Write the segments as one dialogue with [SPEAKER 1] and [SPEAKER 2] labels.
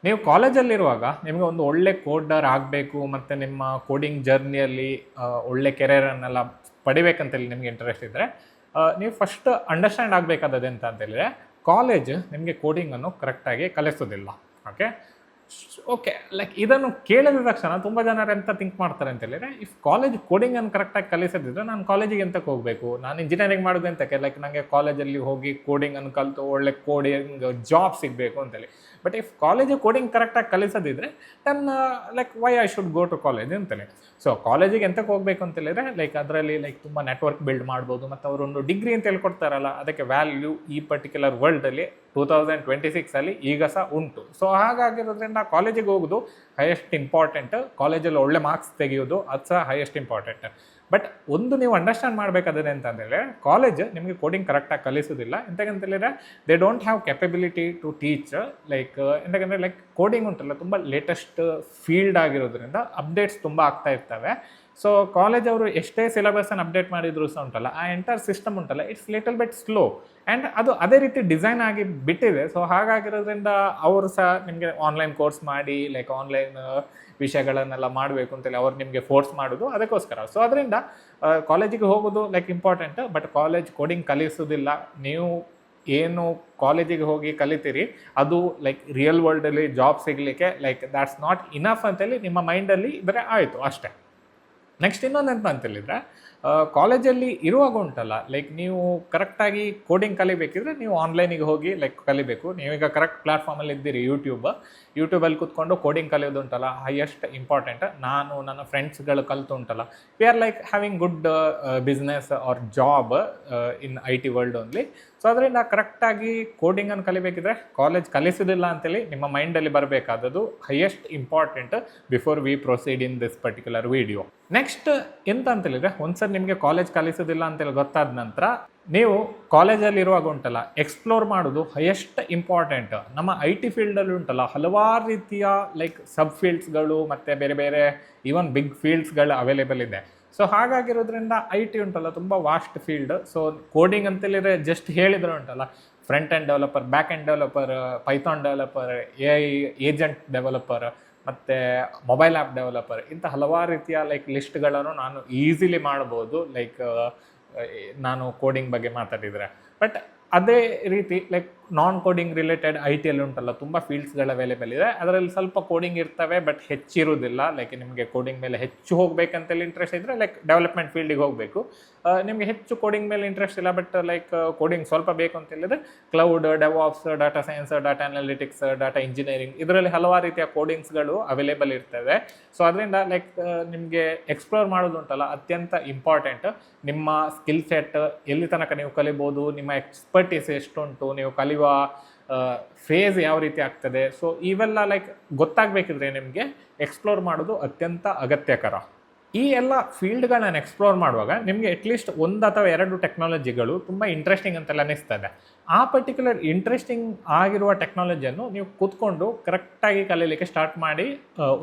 [SPEAKER 1] ನೀವು ಕಾಲೇಜಲ್ಲಿರುವಾಗ ನಿಮಗೆ ಒಂದು ಒಳ್ಳೆ ಕೋಡರ್ ಆಗಬೇಕು ಮತ್ತು ನಿಮ್ಮ ಕೋಡಿಂಗ್ ಜರ್ನಿಯಲ್ಲಿ ಒಳ್ಳೆ ಕೆರಿಯರನ್ನೆಲ್ಲ ಪಡಿಬೇಕಂತೇಳಿ ನಿಮಗೆ ಇಂಟ್ರೆಸ್ಟ್ ಇದ್ದರೆ ನೀವು ಫಸ್ಟ್ ಅಂಡರ್ಸ್ಟ್ಯಾಂಡ್ ಆಗಬೇಕಾದದ್ದು ಎಂತ ಅಂತೇಳಿದರೆ ಕಾಲೇಜ್ ನಿಮಗೆ ಕೋಡಿಂಗನ್ನು ಕರೆಕ್ಟಾಗಿ ಕಲಿಸೋದಿಲ್ಲ. ಓಕೆ ಓಕೆ ಲೈಕ್ ಇದನ್ನು ಕೇಳಿದ ತಕ್ಷಣ ತುಂಬ ಜನರು ಎಂತ ಥಿಂಕ್ ಮಾಡ್ತಾರೆ ಅಂತ ಹೇಳಿದ್ರೆ, ಇಫ್ ಕಾಲೇಜ್ ಕೋಡಿಂಗನ್ನು ಕರೆಕ್ಟಾಗಿ ಕಲಿಸದಿದ್ರೆ ನಾನು ಕಾಲೇಜಿಗೆ ಎಂತಕ್ಕೆ ಹೋಗಬೇಕು, ನಾನು ಇಂಜಿನಿಯರಿಂಗ್ ಮಾಡೋದು ಎಂತಕ್ಕೆ, ಲೈಕ್ ನನಗೆ ಕಾಲೇಜಲ್ಲಿ ಹೋಗಿ ಕೋಡಿಂಗನ್ನು ಕಲಿತು ಒಳ್ಳೆ ಕೋಡಿಂಗ್ ಜಾಬ್ ಸಿಗಬೇಕು ಅಂತೇಳಿ. ಬಟ್ ಇಫ್ ಕಾಲೇಜು ಕೋಡಿಂಗ್ ಕರೆಕ್ಟಾಗಿ ಕಲಿಸೋದಿದ್ರೆ then like why I should go to college ಅಂತೇಳಿ. ಸೊ ಕಾಲೇಜಿಗೆ ಎಂತಕ್ಕೆ ಹೋಗಬೇಕು ಅಂತ ಹೇಳಿದ್ರೆ ಲೈಕ್ ಅದರಲ್ಲಿ ಲೈಕ್ ತುಂಬ ನೆಟ್ವರ್ಕ್ ಬಿಲ್ಡ್ ಮಾಡ್ಬೋದು, ಮತ್ತು ಅವರೊಂದು ಡಿಗ್ರಿ ಅಂತ ಹೇಳ್ಕೊಡ್ತಾರಲ್ಲ ಅದಕ್ಕೆ ವ್ಯಾಲ್ಯೂ ಈ ಪರ್ಟಿಕ್ಯುಲರ್ ವರ್ಲ್ಡಲ್ಲಿ 2026 ಈಗ ಸಹ ಉಂಟು. ಸೊ ಹಾಗಾಗಿರೋದ್ರಿಂದ ಕಾಲೇಜಿಗೆ ಹೋಗೋದು ಹೈಯೆಸ್ಟ್ ಇಂಪಾರ್ಟೆಂಟ್, ಕಾಲೇಜಲ್ಲಿ ಒಳ್ಳೆ ಮಾರ್ಕ್ಸ್ ತೆಗೆಯೋದು ಅದು ಸಹ ಹೈಯೆಸ್ಟ್ ಇಂಪಾರ್ಟೆಂಟ್. ಬಟ್ ಒಂದು ನೀವು ಅಂಡರ್ಸ್ಟ್ಯಾಂಡ್ ಮಾಡಬೇಕಾದ್ರೆ ಅಂತಂದರೆ ಕಾಲೇಜ್ ನಿಮಗೆ ಕೋಡಿಂಗ್ ಕರೆಕ್ಟಾಗಿ ಕಲಿಸೋದಿಲ್ಲ. ಎಂತಕ್ಕಂತೇಳಿದರೆ they don't have capability to teach. Like ಎಂತಕ್ಕಂದರೆ ಲೈಕ್ ಕೋಡಿಂಗ್ ಉಂಟಲ್ಲ ತುಂಬ ಲೇಟೆಸ್ಟ್ ಫೀಲ್ಡ್ ಆಗಿರೋದ್ರಿಂದ ಅಪ್ಡೇಟ್ಸ್ ತುಂಬ ಆಗ್ತಾ ಇರ್ತವೆ. ಸೊ ಕಾಲೇಜ್ ಅವರು ಎಷ್ಟೇ ಸಿಲೆಬಸನ್ನು ಅಪ್ಡೇಟ್ ಮಾಡಿದ್ರು ಸಹ ಉಂಟಲ್ಲ, ಆ ಎಂಟರ್ ಸಿಸ್ಟಮ್ ಉಂಟಲ್ಲ it's little bit slow and ಅದು ಅದೇ ರೀತಿ ಡಿಸೈನ್ ಆಗಿ ಬಿಟ್ಟಿದೆ. ಸೊ ಹಾಗಾಗಿರೋದ್ರಿಂದ ಅವರು ಸಹ ನಿಮಗೆ ಆನ್ಲೈನ್ ಕೋರ್ಸ್ ಮಾಡಿ ಲೈಕ್ ಆನ್ಲೈನ್ ವಿಷಯಗಳನ್ನೆಲ್ಲ ಮಾಡಬೇಕು ಅಂತೇಳಿ ಅವ್ರು ನಿಮಗೆ ಫೋರ್ಸ್ ಮಾಡೋದು ಅದಕ್ಕೋಸ್ಕರ. ಸೊ ಅದರಿಂದ ಕಾಲೇಜಿಗೆ ಹೋಗೋದು like important, but college coding ಕಲಿಸೋದಿಲ್ಲ. ನೀವು ಏನು ಕಾಲೇಜಿಗೆ ಹೋಗಿ ಕಲಿತೀರಿ ಅದು ಲೈಕ್ ರಿಯಲ್ ವರ್ಲ್ಡಲ್ಲಿ ಜಾಬ್ ಸಿಗಲಿಕ್ಕೆ ಲೈಕ್ ದ್ಯಾಟ್ಸ್ ನಾಟ್ ಇನಫ್ ಅಂತೇಳಿ ನಿಮ್ಮ ಮೈಂಡಲ್ಲಿ ಇದ್ದರೆ ಆಯಿತು ಅಷ್ಟೇ. ನೆಕ್ಸ್ಟ್ ಇನ್ನೊಂದು ಎಂತ ಅಂತೇಳಿದರೆ ಕಾಲೇಜಲ್ಲಿ ಇರುವಾಗ ಉಂಟಲ್ಲ ಲೈಕ್ ನೀವು ಕರೆಕ್ಟಾಗಿ ಕೋಡಿಂಗ್ ಕಲಿಬೇಕಿದ್ರೆ ನೀವು ಆನ್ಲೈನಿಗೆ ಹೋಗಿ ಲೈಕ್ ಕಲಿಬೇಕು. ನೀವೀಗ ಕರೆಕ್ಟ್ ಪ್ಲ್ಯಾಟ್ಫಾರ್ಮಲ್ಲಿ ಇದ್ದೀರಿ, ಯೂಟ್ಯೂಬಲ್ಲಿ ಕೂತ್ಕೊಂಡು ಕೋಡಿಂಗ್ ಕಲಿಯೋದು ಉಂಟಲ್ಲ ಹೈಯೆಸ್ಟ್ ಇಂಪಾರ್ಟೆಂಟ್. ನಾನು ನನ್ನ ಫ್ರೆಂಡ್ಸ್ಗಳು ಕಲಿತು ಉಂಟಲ್ಲ we are like having good business or job in IT world only. So ಅದರಿಂದ ಕರೆಕ್ಟಾಗಿ ಕೋಡಿಂಗನ್ನು ಕಲಿಬೇಕಿದ್ರೆ ಕಾಲೇಜ್ ಕಲಿಸೋದಿಲ್ಲ ಅಂತೇಳಿ ನಿಮ್ಮ ಮೈಂಡಲ್ಲಿ ಬರಬೇಕಾದದ್ದು highest important before we proceed in this particular video. Next ಎಂತ ಅಂತೇಳಿದರೆ ಒಂದ್ಸರಿ ನಿಮಗೆ ಕಾಲೇಜ್ ಕಲಿಸೋದಿಲ್ಲ ಅಂತೇಳಿ ಗೊತ್ತಾದ ನಂತರ ನೀವು ಕಾಲೇಜಲ್ಲಿ ಇರುವಾಗ ಉಂಟಲ್ಲ ಎಕ್ಸ್ಪ್ಲೋರ್ ಮಾಡೋದು ಹೈಯೆಸ್ಟ್ ಇಂಪಾರ್ಟೆಂಟ್. ನಮ್ಮ IT ಫೀಲ್ಡಲ್ಲಿ ಉಂಟಲ್ಲ ಹಲವಾರು ರೀತಿಯ ಲೈಕ್ ಸಬ್ ಫೀಲ್ಡ್ಸ್ಗಳು ಮತ್ತು ಬೇರೆ ಬೇರೆ ಈವನ್ ಬಿಗ್ ಫೀಲ್ಡ್ಸ್ಗಳು ಅವೈಲೇಬಲ್ ಇದೆ. ಸೊ ಹಾಗಾಗಿರೋದ್ರಿಂದ IT ಉಂಟಲ್ಲ ತುಂಬ ವಾಸ್ಟ್ ಫೀಲ್ಡ್. ಸೊ ಕೋಡಿಂಗ್ ಅಂತೇಳಿದರೆ ಜಸ್ಟ್ ಹೇಳಿದ್ರೆ ಉಂಟಲ್ಲ front end developer, back end developer, Python developer, AI agent developer ಮತ್ತು ಮೊಬೈಲ್ ಆ್ಯಪ್ ಡೆವಲಪರ್, ಇಂಥ ಹಲವಾರು ರೀತಿಯ ಲೈಕ್ ಲಿಸ್ಟ್ಗಳನ್ನು ನಾನು ಈಸಿಲಿ ಮಾಡ್ಬೋದು ಲೈಕ್ ನಾನು ಕೋಡಿಂಗ್ ಬಗ್ಗೆ ಮಾತಾಡಿದರೆ. ಬಟ್ ಅದೇ ರೀತಿ like non coding related IT ಉಂಟಲ್ಲ ತುಂಬ ಫೀಲ್ಡ್ಸ್ಗಳು ಅವೈಲೇಬಲ್ ಇದೆ. ಅದರಲ್ಲಿ ಸ್ವಲ್ಪ ಕೋಡಿಂಗ್ ಇರ್ತವೆ ಬಟ್ ಹೆಚ್ಚಿರೋದಿಲ್ಲ. ಲೈಕ್ ನಿಮಗೆ ಕೋಡಿಂಗ್ ಮೇಲೆ ಹೆಚ್ಚು ಹೋಗಬೇಕಂತೇಳಿ ಇಂಟ್ರೆಸ್ಟ್ ಇದ್ದರೆ ಲೈಕ್ ಡೆವಲಪ್ಮೆಂಟ್ ಫೀಲ್ಡಿಗೆ ಹೋಗಬೇಕು. ನಿಮಗೆ ಹೆಚ್ಚು ಕೋಡಿಂಗ್ ಮೇಲೆ ಇಂಟ್ರೆಸ್ಟ್ ಇಲ್ಲ ಬಟ್ ಲೈಕ್ ಕೋಡಿಂಗ್ ಸ್ವಲ್ಪ ಬೇಕು ಅಂತ ಹೇಳಿದ್ರೆ cloud, DevOps, data science, data analytics, data engineering ಇದರಲ್ಲಿ ಹಲವಾರು ರೀತಿಯ ಕೋಡಿಂಗ್ಸ್ಗಳು ಅವೈಲೇಬಲ್ ಇರ್ತವೆ. ಸೊ ಅದರಿಂದ ಲೈಕ್ ನಿಮಗೆ ಎಕ್ಸ್ಪ್ಲೋರ್ ಮಾಡೋದು ಉಂಟಲ್ಲ ಅತ್ಯಂತ ಇಂಪಾರ್ಟೆಂಟ್. ನಿಮ್ಮ ಸ್ಕಿಲ್ ಸೆಟ್ ಎಲ್ಲಿ ತನಕ ನೀವು ಕಲಿಬೋದು, ನಿಮ್ಮ ಎಕ್ಸ್ಪರ್ಟೀಸ್ ಎಷ್ಟುಂಟು, ನೀವು ಕಲಿಯುವ ಫೇಸ್ ಯಾವ ರೀತಿ ಆಗ್ತದೆ, ಸೊ ಇವೆಲ್ಲ ಲೈಕ್ ಗೊತ್ತಾಗಬೇಕಿದ್ರೆ ನಿಮಗೆ ಎಕ್ಸ್ಪ್ಲೋರ್ ಮಾಡೋದು ಅತ್ಯಂತ ಅಗತ್ಯಕರ. ಈ ಎಲ್ಲ ಫೀಲ್ಡ್ಗಳನ್ನ ಎಕ್ಸ್ಪ್ಲೋರ್ ಮಾಡುವಾಗ ನಿಮಗೆ ಅಟ್ಲೀಸ್ಟ್ 1 ಅಥವಾ 2 ಟೆಕ್ನಾಲಜಿಗಳು ತುಂಬ ಇಂಟ್ರೆಸ್ಟಿಂಗ್ ಅಂತೆಲ್ಲ ಅನ್ನಿಸ್ತದೆ. ಆ ಪರ್ಟಿಕ್ಯುಲರ್ ಇಂಟ್ರೆಸ್ಟಿಂಗ್ ಆಗಿರುವ ಟೆಕ್ನಾಲಜಿಯನ್ನು ನೀವು ಕೂತ್ಕೊಂಡು ಕರೆಕ್ಟಾಗಿ ಕಲೀಲಿಕ್ಕೆ ಸ್ಟಾರ್ಟ್ ಮಾಡಿ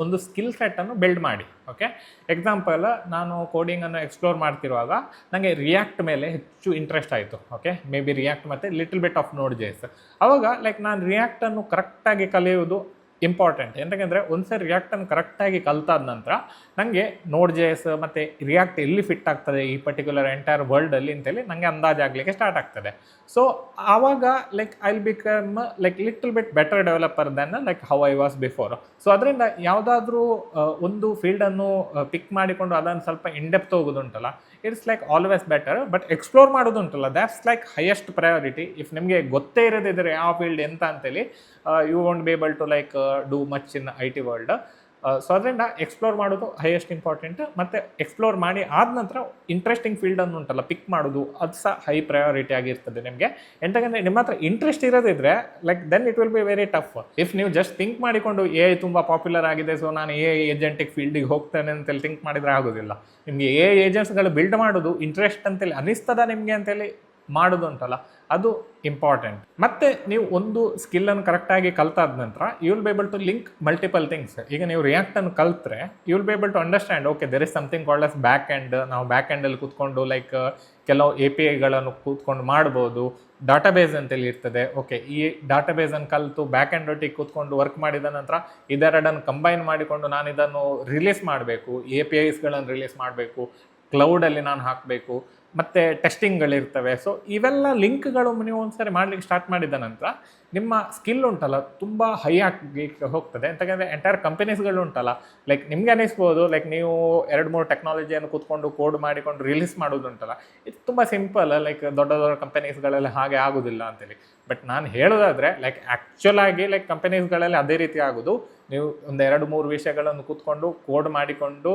[SPEAKER 1] ಒಂದು ಸ್ಕಿಲ್ ಸೆಟ್ಟನ್ನು ಬಿಲ್ಡ್ ಮಾಡಿ. ಓಕೆ, ಎಕ್ಸಾಂಪಲ್ ನಾನು ಕೋಡಿಂಗನ್ನು ಎಕ್ಸ್ಪ್ಲೋರ್ ಮಾಡ್ತಿರುವಾಗ ನನಗೆ ರಿಯಾಕ್ಟ್ ಮೇಲೆ ಹೆಚ್ಚು ಇಂಟ್ರೆಸ್ಟ್ ಆಯಿತು. ಓಕೆ, ಮೇ ಬಿ ರಿಯಾಕ್ಟ್ ಮತ್ತು ಲಿಟಲ್ ಬಿಟ್ ಆಫ್ Node.js. ಆವಾಗ ಲೈಕ್ ನಾನು ರಿಯಾಕ್ಟನ್ನು ಕರೆಕ್ಟಾಗಿ ಕಲಿಯೋದು ಇಂಪಾರ್ಟೆಂಟ್. ಎಂತಂದರೆ ಒಂದ್ಸರಿ ರಿಯಾಕ್ಟನ್ನು ಕರೆಕ್ಟಾಗಿ ಕಲ್ತಾದ ನಂತರ ನನಗೆ Node.js ಮತ್ತು ರಿಯಾಕ್ಟ್ ಎಲ್ಲಿ ಫಿಟ್ ಆಗ್ತದೆ ಈ ಪರ್ಟಿಕ್ಯುಲರ್ ಎಂಟೈರ್ ವರ್ಲ್ಡಲ್ಲಿ ಅಂತೇಳಿ ನನಗೆ ಅಂದಾಜಾಗಲಿಕ್ಕೆ ಸ್ಟಾರ್ಟ್ ಆಗ್ತದೆ. ಸೊ ಆವಾಗ like I will become like little bit better developer then like how I was before. So ಅದರಿಂದ ಯಾವುದಾದ್ರೂ ಒಂದು ಫೀಲ್ಡನ್ನು ಪಿಕ್ ಮಾಡಿಕೊಂಡು ಅದನ್ನು ಸ್ವಲ್ಪ ಇನ್ಡೆಪ್ತ್ ಹೋಗೋದುಂಟಲ್ಲ it's like always better. But explore ಮಾಡೋದುಂಟಲ್ಲ that's like highest priority. If ನಿಮಗೆ ಗೊತ್ತೇ ಇರೋದಿದ್ರೆ ಯಾವ ಫೀಲ್ಡ್ ಎಂತ ಅಂತೇಳಿ you won't be able to like do much in IT world. So ಅದರಿಂದ ಎಕ್ಸ್ಪ್ಲೋರ್ ಮಾಡೋದು ಹೈಯೆಸ್ಟ್ ಇಂಪಾರ್ಟೆಂಟ್. ಮತ್ತು ಎಕ್ಸ್ಪ್ಲೋರ್ ಮಾಡಿ ಆದ ನಂತರ ಇಂಟ್ರೆಸ್ಟಿಂಗ್ ಫೀಲ್ಡನ್ನು ಉಂಟಲ್ಲ ಪಿಕ್ ಮಾಡೋದು ಅದು ಸಹ ಹೈ ಪ್ರಯಾರಿಟಿ ಆಗಿರ್ತದೆ ನಿಮಗೆ. ಎಂತಂದರೆ ನಿಮ್ಮ ಹತ್ರ ಇಂಟ್ರೆಸ್ಟ್ ಇರೋದಿದ್ರೆ like then it will be very tough. If ನೀವು ಜಸ್ಟ್ ಥಿಂಕ್ ಮಾಡಿಕೊಂಡು AI ತುಂಬ ಪಾಪ್ಯುಲರ್ ಆಗಿದೆ ಸೊ ನಾನು AI ಏಜೆಂಟಿಕ್ ಫೀಲ್ಡಿಗೆ ಹೋಗ್ತೇನೆ ಅಂತೇಳಿ ಥಿಂಕ್ ಮಾಡಿದರೆ ಆಗೋದಿಲ್ಲ. ನಿಮಗೆ AI ಏಜೆಂಟ್ಸ್ಗಳು ಬಿಲ್ಡ್ ಮಾಡೋದು ಇಂಟ್ರೆಸ್ಟ್ ಅಂತೇಳಿ ಅನ್ನಿಸ್ತದ ನಿಮಗೆ ಅಂತೇಳಿ ಮಾಡೋದುಂಟಲ್ಲ ಅದು ಇಂಪಾರ್ಟೆಂಟ್. ಮತ್ತು ನೀವು ಒಂದು ಸ್ಕಿಲ್ಲನ್ನು ಕರೆಕ್ಟಾಗಿ ಕಲ್ತಾದ ನಂತರ you will be able to link multiple things. ಈಗ ನೀವು ರಿಯಾಕ್ಟನ್ನು ಕಲ್ತ್ರೆ you will be able to understand okay there is something called as back end. ನಾವು ಬ್ಯಾಕ್ ಎಂಡಲ್ಲಿ ಕೂತ್ಕೊಂಡು ಲೈಕ್ ಕೆಲವು APIಗಳನ್ನು ಕೂತ್ಕೊಂಡು ಮಾಡ್ಬೋದು. ಡಾಟಾಬೇಸ್ ಅಂತೇಳಿ ಇರ್ತದೆ. ಓಕೆ, ಈ ಡಾಟಾಬೇಸನ್ನು ಕಲಿತು ಬ್ಯಾಕ್ ಎಂಡ್ ಒಟ್ಟಿಗೆ ಕೂತ್ಕೊಂಡು ವರ್ಕ್ ಮಾಡಿದ ನಂತರ ಇದೆರಡನ್ನು ಕಂಬೈನ್ ಮಾಡಿಕೊಂಡು ನಾನು ಇದನ್ನು ರಿಲೀಸ್ ಮಾಡಬೇಕು, APIಸ್ಗಳನ್ನು ರಿಲೀಸ್ ಮಾಡಬೇಕು, ಕ್ಲೌಡಲ್ಲಿ ನಾನು ಹಾಕಬೇಕು, ಮತ್ತು ಟೆಸ್ಟಿಂಗ್ಗಳಿರ್ತವೆ. ಸೊ ಇವೆಲ್ಲ ಲಿಂಕ್ಗಳು ನೀವು ಒಂದ್ಸರಿ ಮಾಡಲಿಕ್ಕೆ ಸ್ಟಾರ್ಟ್ ಮಾಡಿದ ನಂತರ ನಿಮ್ಮ ಸ್ಕಿಲ್ ಉಂಟಲ್ಲ ತುಂಬ ಹೈ ಆಗಿ ಹೋಗ್ತದೆ. ಯಾಕಂದರೆ ಎಂಟೈರ್ ಕಂಪನೀಸ್ಗಳು ಉಂಟಲ್ಲ, ಲೈಕ್ ನಿಮ್ಗೆ ಅನಿಸ್ಬೋದು ಲೈಕ್ ನೀವು 2-3 ಟೆಕ್ನಾಲಜಿಯನ್ನು ಕೂತ್ಕೊಂಡು ಕೋಡ್ ಮಾಡಿಕೊಂಡು ರಿಲೀಸ್ ಮಾಡೋದುಂಟಲ್ಲ, ಇದು ತುಂಬ ಸಿಂಪಲ್, ಲೈಕ್ ದೊಡ್ಡ ದೊಡ್ಡ ಕಂಪನೀಸ್ಗಳಲ್ಲಿ ಹಾಗೆ ಆಗೋದಿಲ್ಲ ಅಂತೇಳಿ. ಬಟ್ ನಾನು ಹೇಳೋದಾದರೆ ಲೈಕ್ ಆ್ಯಕ್ಚುಲ್ ಆಗಿ ಲೈಕ್ ಕಂಪನೀಸ್ಗಳಲ್ಲಿ ಅದೇ ರೀತಿ ಆಗೋದು. ನೀವು ಒಂದು 2-3 ವಿಷಯಗಳನ್ನು ಕೂತ್ಕೊಂಡು ಕೋಡ್ ಮಾಡಿಕೊಂಡು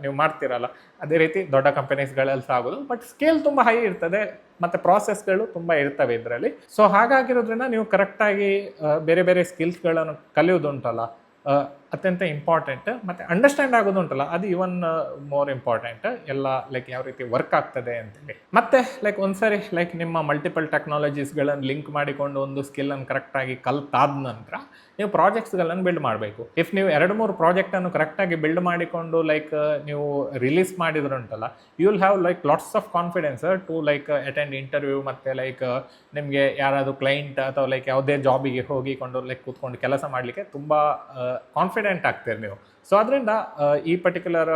[SPEAKER 1] ನೀವು ಮಾಡ್ತೀರಲ್ಲ, ಅದೇ ರೀತಿ ದೊಡ್ಡ ಕಂಪನೀಸ್ಗಳಲ್ಲಿ ಸಹ ಆಗೋದು. ಬಟ್ ಸ್ಕೇಲ್ ತುಂಬ ಹೈ ಇರ್ತದೆ ಮತ್ತು ಪ್ರಾಸೆಸ್ಗಳು ತುಂಬ ಇರ್ತವೆ ಇದರಲ್ಲಿ. ಸೊ ಹಾಗಾಗಿರೋದ್ರಿಂದ ನೀವು ಕರೆಕ್ಟಾಗಿ ಬೇರೆ ಬೇರೆ ಸ್ಕಿಲ್ಸ್ಗಳನ್ನು ಕಲಿಯೋದುಂಟಲ್ಲ ಅತ್ಯಂತ ಇಂಪಾರ್ಟೆಂಟ್. ಮತ್ತು ಅಂಡರ್ಸ್ಟ್ಯಾಂಡ್ ಆಗೋದುಂಟಲ್ಲ ಅದು ಇವನ್ ಮೋರ್ ಇಂಪಾರ್ಟೆಂಟ್. ಎಲ್ಲ ಲೈಕ್ ಯಾವ ರೀತಿ ವರ್ಕ್ ಆಗ್ತದೆ ಅಂತೇಳಿ. ಮತ್ತು ಲೈಕ್ ಒಂದ್ಸರಿ ಲೈಕ್ ನಿಮ್ಮ ಮಲ್ಟಿಪಲ್ ಟೆಕ್ನಾಲಜೀಸ್ಗಳನ್ನು ಲಿಂಕ್ ಮಾಡಿಕೊಂಡು ಒಂದು ಸ್ಕಿಲ್ಲನ್ನು ಕರೆಕ್ಟಾಗಿ ಕಲ್ತಾದ ನಂತರ ನೀವು ಪ್ರಾಜೆಕ್ಟ್ಸ್ಗಳನ್ನು ಬಿಲ್ಡ್ ಮಾಡಬೇಕು. ಇಫ್ ನೀವು 2-3 ಪ್ರಾಜೆಕ್ಟನ್ನು ಕರೆಕ್ಟಾಗಿ ಬಿಲ್ಡ್ ಮಾಡಿಕೊಂಡು ಲೈಕ್ ನೀವು ರಿಲೀಸ್ ಮಾಡಿದ್ರುಂಟಲ್ಲ, you will have like lots of confidence to like attend interview. ಮತ್ತು ಲೈಕ್ ನಿಮಗೆ ಯಾರಾದರೂ ಕ್ಲೈಂಟ್ ಅಥವಾ ಲೈಕ್ ಯಾವುದೇ ಜಾಬಿಗೆ ಹೋಗಿಕೊಂಡು ಲೈಕ್ ಕೂತ್ಕೊಂಡು ಕೆಲಸ ಮಾಡಲಿಕ್ಕೆ ತುಂಬ ಕಾನ್ಫಿಡೆಂಟ್ ಆಗ್ತೀರಿ ನೀವು. ಸೊ ಅದರಿಂದ ಈ ಪರ್ಟಿಕ್ಯುಲರ್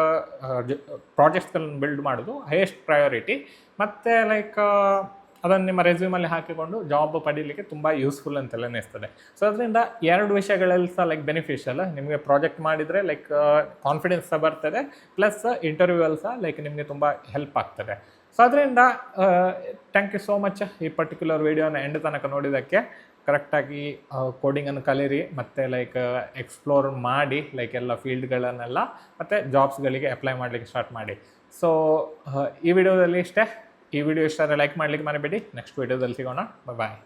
[SPEAKER 1] ಪ್ರಾಜೆಕ್ಟ್ಸ್ಗಳನ್ನು ಬಿಲ್ಡ್ ಮಾಡೋದು ಹೈಯೆಸ್ಟ್ ಪ್ರಯಾರಿಟಿ. ಮತ್ತು ಲೈಕ್ ಅದನ್ನು ನಿಮ್ಮ ರೆಸ್ಯೂಮಲ್ಲಿ ಹಾಕಿಕೊಂಡು ಜಾಬ್ ಪಡೀಲಿಕ್ಕೆ ತುಂಬ ಯೂಸ್ಫುಲ್ ಅಂತೆಲ್ಲ ಅನಿಸ್ತದೆ. ಸೊ ಅದರಿಂದ 2 ವಿಷಯಗಳಲ್ಲಿ ಸಹ ಲೈಕ್ ಬೆನಿಫಿಷಿಯಲ್. ನಿಮಗೆ ಪ್ರಾಜೆಕ್ಟ್ ಮಾಡಿದರೆ ಲೈಕ್ ಕಾನ್ಫಿಡೆನ್ಸ್ ಸಹ ಬರ್ತದೆ, ಪ್ಲಸ್ ಇಂಟರ್ವ್ಯೂವಲ್ಲಿ ಸಹ ಲೈಕ್ ನಿಮಗೆ ತುಂಬ ಹೆಲ್ಪ್ ಆಗ್ತದೆ. ಸೊ ಅದರಿಂದ ಥ್ಯಾಂಕ್ ಯು ಸೋ ಮಚ್ ಈ ಪರ್ಟಿಕ್ಯುಲರ್ ವೀಡಿಯೋನ ಎಂಡ್ ತನಕ ನೋಡಿದ್ದಕ್ಕೆ. ಕರೆಕ್ಟಾಗಿ ಕೋಡಿಂಗನ್ನು ಕಲೀರಿ ಮತ್ತು ಲೈಕ್ ಎಕ್ಸ್ಪ್ಲೋರ್ ಮಾಡಿ ಲೈಕ್ ಎಲ್ಲ ಫೀಲ್ಡ್ಗಳನ್ನೆಲ್ಲ, ಮತ್ತು ಜಾಬ್ಸ್ಗಳಿಗೆ ಅಪ್ಲೈ ಮಾಡಲಿಕ್ಕೆ ಸ್ಟಾರ್ಟ್ ಮಾಡಿ. ಸೊ ಈ ವಿಡಿಯೋದಲ್ಲಿ ಇಷ್ಟೇ. ಈ ವಿಡಿಯೋ ಇಷ್ಟ ಆದರೆ ಲೈಕ್ ಮಾಡಲಿಕ್ಕೆ ಮರಿಬೇಡಿ. ನೆಕ್ಸ್ಟ್ ವಿಡಿಯೋದಲ್ಲಿ ಸಿಗೋಣ. ಬಾಯ್.